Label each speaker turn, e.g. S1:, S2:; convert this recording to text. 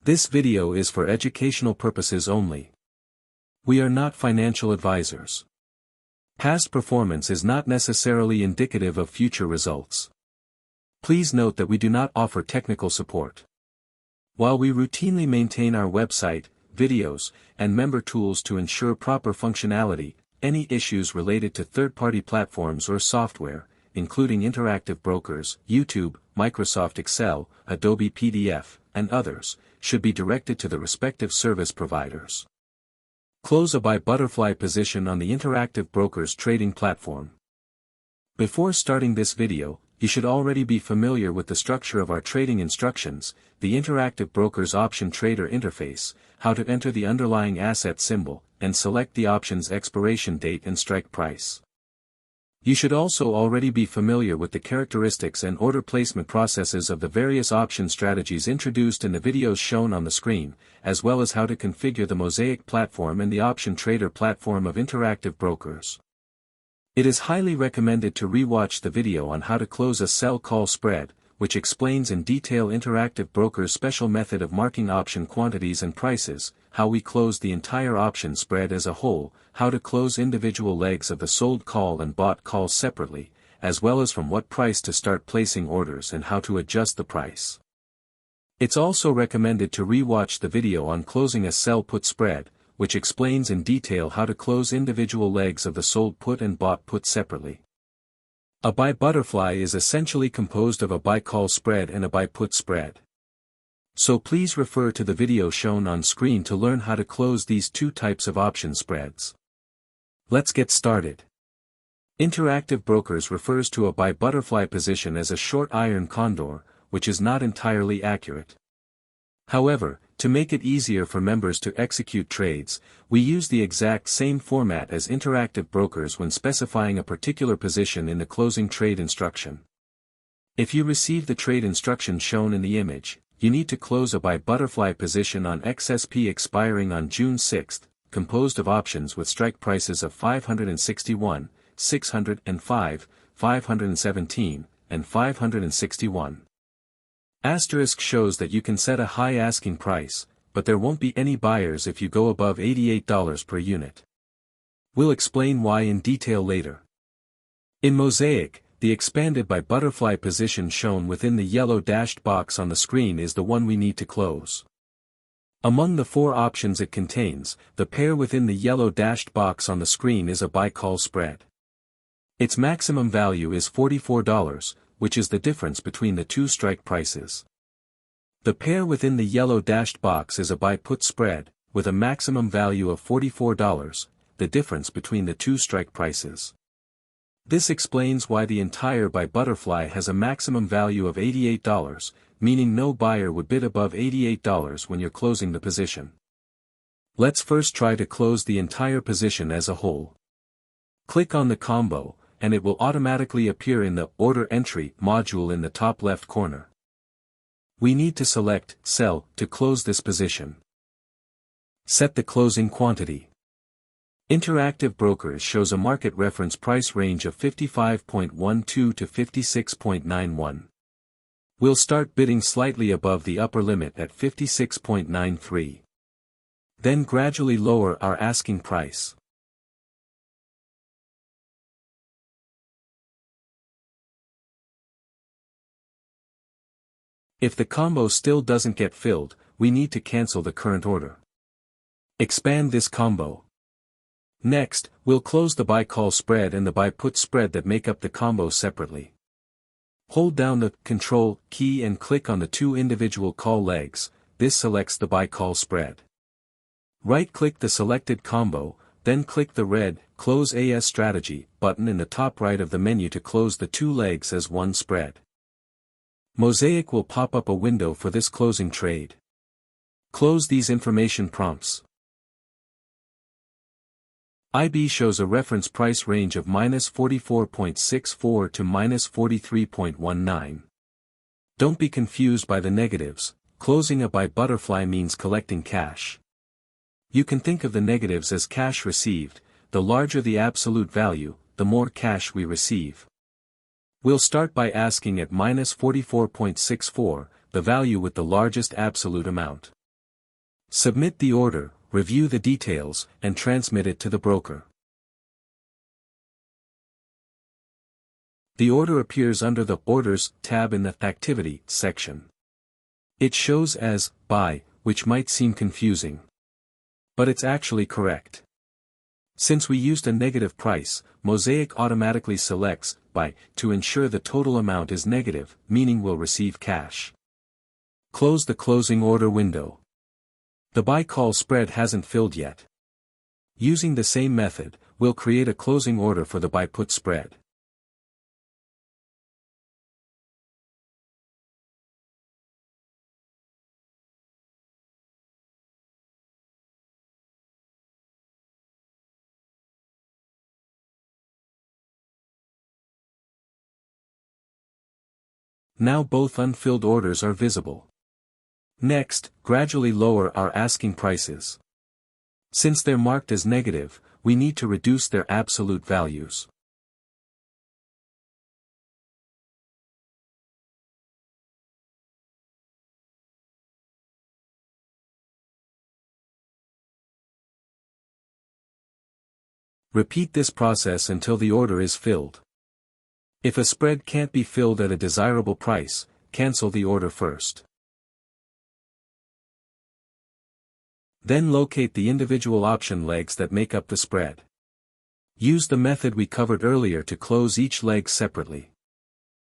S1: This video is for educational purposes only. We are not financial advisors. Past performance is not necessarily indicative of future results. Please note that we do not offer technical support. While we routinely maintain our website, videos, and member tools to ensure proper functionality, any issues related to third-party platforms or software, including interactive brokers, YouTube, Microsoft Excel, Adobe PDF, and others, should be directed to the respective service providers. Close a buy butterfly position on the interactive broker's trading platform. Before starting this video, you should already be familiar with the structure of our trading instructions, the interactive broker's option trader interface, how to enter the underlying asset symbol, and select the option's expiration date and strike price. You should also already be familiar with the characteristics and order placement processes of the various option strategies introduced in the videos shown on the screen, as well as how to configure the Mosaic platform and the option trader platform of interactive brokers. It is highly recommended to re-watch the video on how to close a sell call spread, which explains in detail interactive brokers' special method of marking option quantities and prices, how we close the entire option spread as a whole, how to close individual legs of the sold call and bought call separately, as well as from what price to start placing orders and how to adjust the price. It's also recommended to re-watch the video on closing a sell put spread, which explains in detail how to close individual legs of the sold put and bought put separately. A buy butterfly is essentially composed of a buy call spread and a buy put spread. So please refer to the video shown on screen to learn how to close these two types of option spreads. Let's get started. Interactive brokers refers to a buy butterfly position as a short iron condor, which is not entirely accurate. However, to make it easier for members to execute trades, we use the exact same format as interactive brokers when specifying a particular position in the closing trade instruction. If you receive the trade instruction shown in the image, you need to close a buy butterfly position on XSP expiring on June 6, composed of options with strike prices of 561, 605, 517, and 561. Asterisk shows that you can set a high asking price, but there won't be any buyers if you go above $88 per unit. We'll explain why in detail later. In Mosaic, the expanded buy butterfly position shown within the yellow dashed box on the screen is the one we need to close. Among the four options it contains, the pair within the yellow dashed box on the screen is a buy call spread. Its maximum value is $44, which is the difference between the two strike prices. The pair within the yellow dashed box is a buy put spread, with a maximum value of $44, the difference between the two strike prices. This explains why the entire buy butterfly has a maximum value of $88, meaning no buyer would bid above $88 when you're closing the position. Let's first try to close the entire position as a whole. Click on the combo, and it will automatically appear in the Order Entry module in the top left corner. We need to select Sell to close this position. Set the closing quantity. Interactive Brokers shows a market reference price range of 55.12 to 56.91. We'll start bidding slightly above the upper limit at 56.93. Then gradually lower our asking price. If the combo still doesn't get filled, we need to cancel the current order. Expand this combo. Next, we'll close the buy call spread and the buy put spread that make up the combo separately. Hold down the Control key and click on the two individual call legs. This selects the buy call spread. Right-click the selected combo, then click the red Close AS Strategy button in the top right of the menu to close the two legs as one spread. Mosaic will pop up a window for this closing trade. Close these information prompts. IB shows a reference price range of -44.64 to -43.19. Don't be confused by the negatives. Closing a buy butterfly means collecting cash. You can think of the negatives as cash received. The larger the absolute value, the more cash we receive. We'll start by asking at -44.64, the value with the largest absolute amount. Submit the order, review the details, and transmit it to the broker. The order appears under the Orders tab in the Activity section. It shows as Buy, which might seem confusing. But it's actually correct. Since we used a negative price, Mosaic automatically selects Buy to ensure the total amount is negative, meaning we'll receive cash. Close the closing order window. The buy call spread hasn't filled yet. Using the same method, we'll create a closing order for the buy put spread. Now both unfilled orders are visible. Next, gradually lower our asking prices. Since they're marked as negative, we need to reduce their absolute values. Repeat this process until the order is filled. If a spread can't be filled at a desirable price, cancel the order first. Then locate the individual option legs that make up the spread. Use the method we covered earlier to close each leg separately.